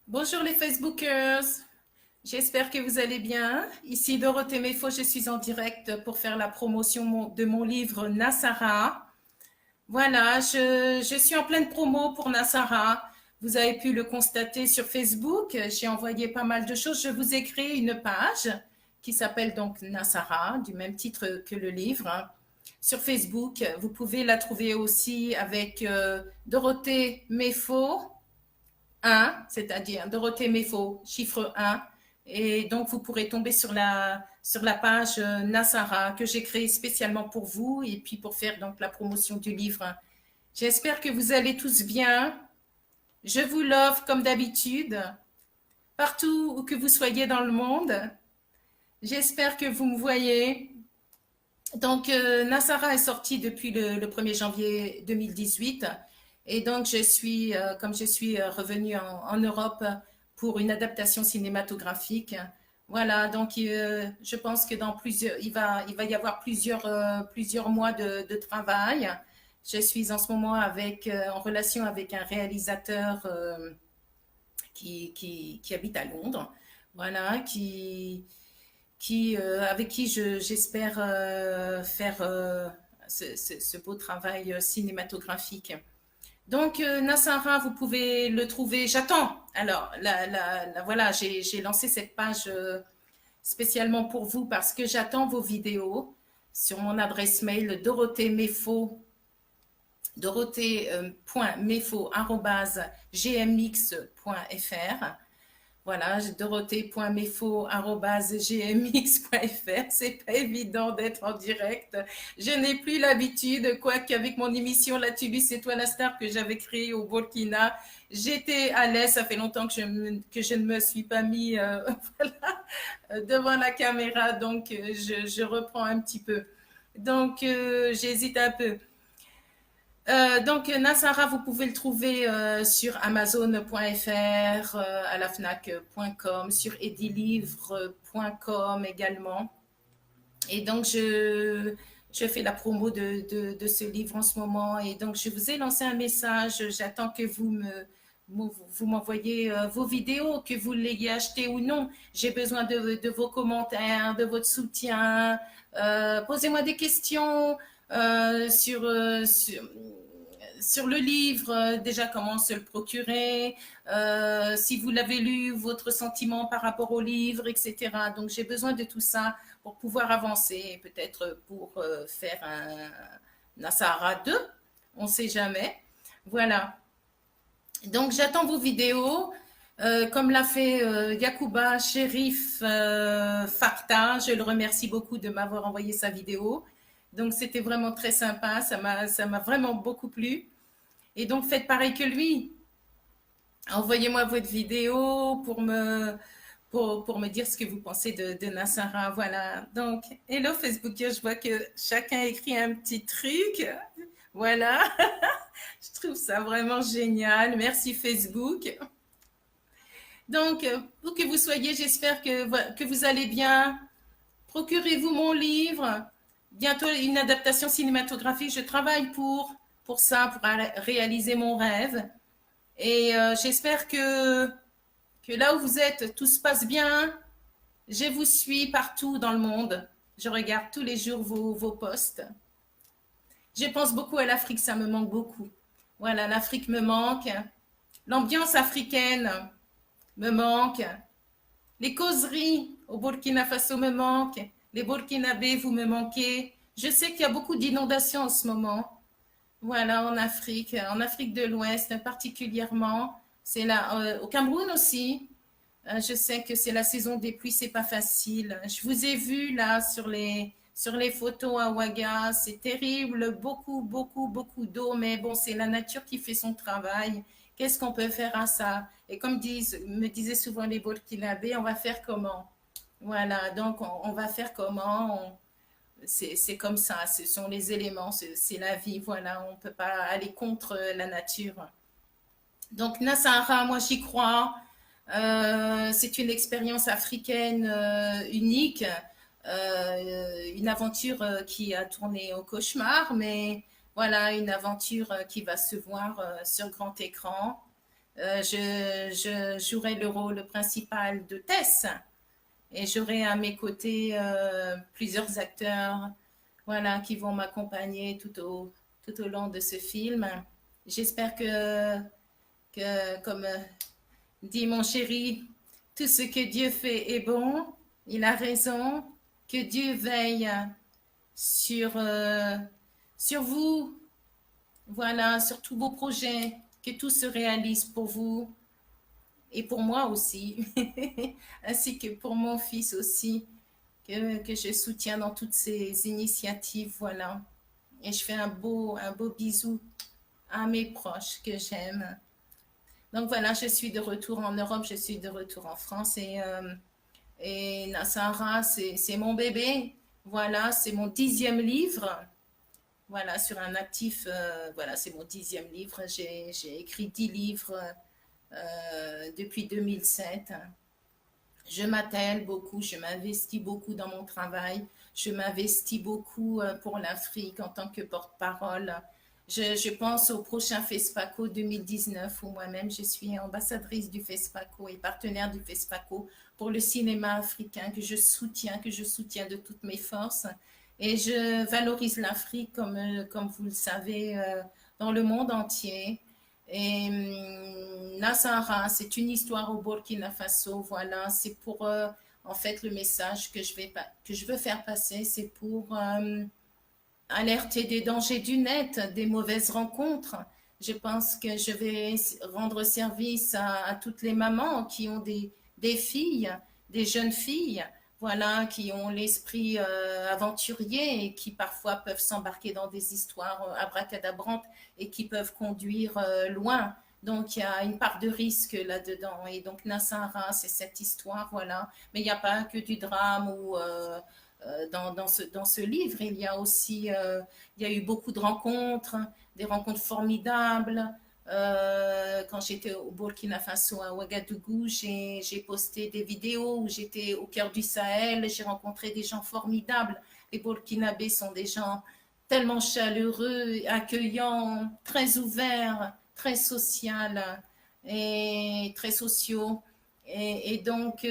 Bonjour les Facebookers, j'espère que vous allez bien. Ici Dorothée Méfo, je suis en direct pour faire la promotion de mon livre Nassara. Voilà, je suis en pleine promo pour Nassara. Vous avez pu le constater sur Facebook, j'ai envoyé pas mal de choses. Je vous ai créé une page qui s'appelle donc Nassara, du même titre que le livre, hein. Sur Facebook, vous pouvez la trouver aussi avec Dorothée Méfo 1, c'est-à-dire Dorothée Méfo, chiffre 1. Et donc, vous pourrez tomber sur la page Nassara que j'ai créée spécialement pour vous et puis pour faire donc la promotion du livre. J'espère que vous allez tous bien. Je vous l'offre comme d'habitude, partout où que vous soyez dans le monde. J'espère que vous me voyez. Donc, Nassara est sorti depuis le 1er janvier 2018. Et donc, comme je suis revenue en Europe pour une adaptation cinématographique. Voilà, donc je pense que il va y avoir plusieurs mois de travail. Je suis en ce moment en relation avec un réalisateur qui habite à Londres. Voilà, avec qui j'espère faire ce beau travail cinématographique. Donc, Nassara, vous pouvez le trouver. J'attends. Alors, voilà, j'ai lancé cette page spécialement pour vous parce que j'attends vos vidéos sur mon adresse mail dorothée.mefo@gmx.fr. Voilà, dorothée.mefo@gmx.fr. C'est pas évident d'être en direct. Je n'ai plus l'habitude, quoique avec mon émission La Tubu, c'est toi la star que j'avais créée au Burkina, j'étais à l'aise. Ça fait longtemps que je ne me suis pas mis voilà, devant la caméra, donc je reprends un petit peu. Donc, j'hésite un peu. Donc, Nassara, vous pouvez le trouver sur Amazon.fr, à la Fnac.com, sur edilivre.com également. Et donc, je fais la promo de ce livre en ce moment. Et donc, je vous ai lancé un message. J'attends que vous m'envoyez vos vidéos, que vous l'ayez acheté ou non. J'ai besoin de vos commentaires, de votre soutien. Posez-moi des questions sur le livre, déjà comment se le procurer, si vous l'avez lu, votre sentiment par rapport au livre, etc. Donc j'ai besoin de tout ça pour pouvoir avancer, peut-être pour faire un Sahara 2, on ne sait jamais. Voilà. Donc j'attends vos vidéos. Comme l'a fait Yacouba Shérif Fakta, je le remercie beaucoup de m'avoir envoyé sa vidéo. Donc c'était vraiment très sympa, ça m'a vraiment beaucoup plu. Et donc faites pareil que lui. Envoyez-moi votre vidéo pour me dire ce que vous pensez de Nassara. Voilà. Donc, hello Facebook, je vois que chacun écrit un petit truc. Voilà. Je trouve ça vraiment génial. Merci Facebook. Donc, où que vous soyez, j'espère que vous allez bien. Procurez-vous mon livre. Bientôt une adaptation cinématographique. Je travaille pour ça, pour réaliser mon rêve. Et j'espère que là où vous êtes, tout se passe bien. Je vous suis partout dans le monde. Je regarde tous les jours vos posts. Je pense beaucoup à l'Afrique, ça me manque beaucoup. Voilà, l'Afrique me manque. L'ambiance africaine me manque. Les causeries au Burkina Faso me manquent. Les Burkinabés, vous me manquez. Je sais qu'il y a beaucoup d'inondations en ce moment. Voilà, en Afrique de l'Ouest particulièrement. C'est là, au Cameroun aussi. Je sais que c'est la saison des pluies, c'est pas facile. Je vous ai vu là sur les photos à Ouaga, c'est terrible, beaucoup d'eau, mais bon, c'est la nature qui fait son travail. Qu'est-ce qu'on peut faire à ça? Et me disaient souvent les Burkinabés, on va faire comment? Voilà, donc on va faire comment? C'est comme ça, ce sont les éléments, c'est la vie, voilà, on ne peut pas aller contre la nature. Donc Nassara, moi j'y crois. C'est une expérience africaine unique, une aventure qui a tourné au cauchemar, mais voilà, une aventure qui va se voir sur grand écran. je jouerai le rôle principal de Tess et j'aurai à mes côtés plusieurs acteurs, voilà, qui vont m'accompagner tout au long de ce film. J'espère comme dit mon chéri, tout ce que Dieu fait est bon. Il a raison. Que Dieu veille sur, sur vous, voilà, sur tous vos projets, que tout se réalise pour vous et pour moi aussi, ainsi que pour mon fils aussi, que je soutiens dans toutes ces initiatives, voilà. Et je fais un beau bisou à mes proches que j'aime. Donc voilà, je suis de retour en Europe, je suis de retour en France et Nassara, c'est mon bébé. Voilà, c'est mon 10e livre. Voilà, sur un actif, voilà, c'est mon 10e livre. J'ai écrit 10 livres depuis 2007. Je m'attelle beaucoup, je m'investis beaucoup dans mon travail, je m'investis beaucoup pour l'Afrique en tant que porte-parole. Je pense au prochain FESPACO 2019 où moi-même je suis ambassadrice du FESPACO et partenaire du FESPACO pour le cinéma africain que je soutiens de toutes mes forces. Et je valorise l'Afrique comme vous le savez dans le monde entier. Et Nassara, c'est une histoire au Burkina Faso. Voilà, c'est pour en fait le message que je veux faire passer, c'est pour alerter des dangers du net, des mauvaises rencontres. Je pense que je vais rendre service à toutes les mamans qui ont des filles, des jeunes filles, voilà, qui ont l'esprit aventurier et qui parfois peuvent s'embarquer dans des histoires abracadabrantes et qui peuvent conduire loin. Donc, il y a une part de risque là-dedans. Et donc, Nassara, c'est cette histoire, voilà. Mais il n'y a pas que du drame ou dans ce livre. Il y a eu beaucoup de rencontres, des rencontres formidables. Quand j'étais au Burkina Faso, à Ouagadougou, j'ai posté des vidéos où j'étais au cœur du Sahel. J'ai rencontré des gens formidables. Les Burkinabés sont des gens tellement chaleureux, accueillants, très ouverts, très sociaux et très sociaux. Et donc,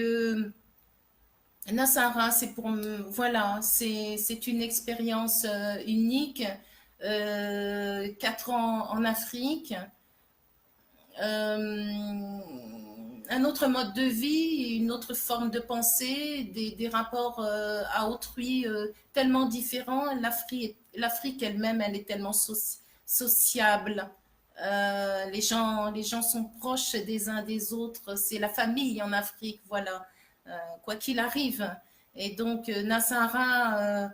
Nassara, voilà, c'est une expérience unique. 4 ans en Afrique, un autre mode de vie, une autre forme de pensée, des rapports à autrui tellement différents. L'Afrique elle-même, elle est tellement sociable. Les gens sont proches des uns des autres. C'est la famille en Afrique, voilà, quoi qu'il arrive. Et donc, Nassara,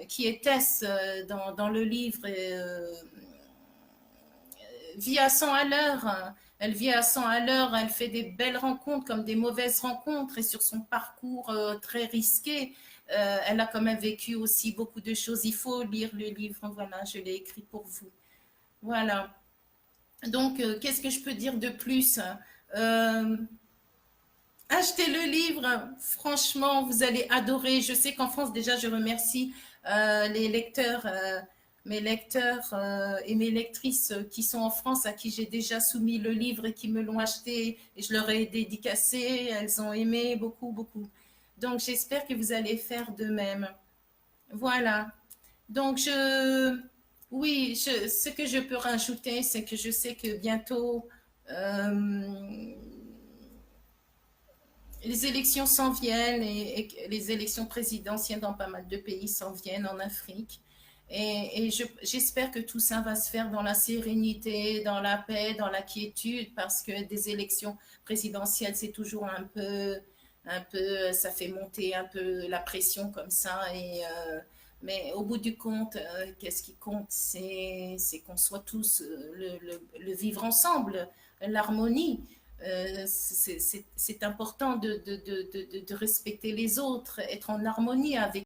qui est Tess dans le livre, vit à 100 à l'heure. Elle vit à 100 à l'heure, elle fait des belles rencontres comme des mauvaises rencontres et sur son parcours très risqué, elle a quand même vécu aussi beaucoup de choses. Il faut lire le livre, voilà, je l'ai écrit pour vous. Voilà. Donc, qu'est-ce que je peux dire de plus Achetez le livre, franchement, vous allez adorer. Je sais qu'en France, déjà, je remercie les lecteurs, mes lecteurs et mes lectrices qui sont en France, à qui j'ai déjà soumis le livre et qui me l'ont acheté et je leur ai dédicacé. Elles ont aimé beaucoup, beaucoup. Donc, j'espère que vous allez faire de même. Voilà. Donc, oui, ce que je peux rajouter, c'est que je sais que bientôt, les élections s'en viennent et les élections présidentielles dans pas mal de pays s'en viennent en Afrique. Et j'espère que tout ça va se faire dans la sérénité, dans la paix, dans la quiétude, parce que des élections présidentielles, c'est toujours ça fait monter un peu la pression comme ça. Mais au bout du compte, qu'est-ce qui compte, c'est qu'on soit tous le vivre ensemble, l'harmonie. C'est important de respecter les autres, être en harmonie avec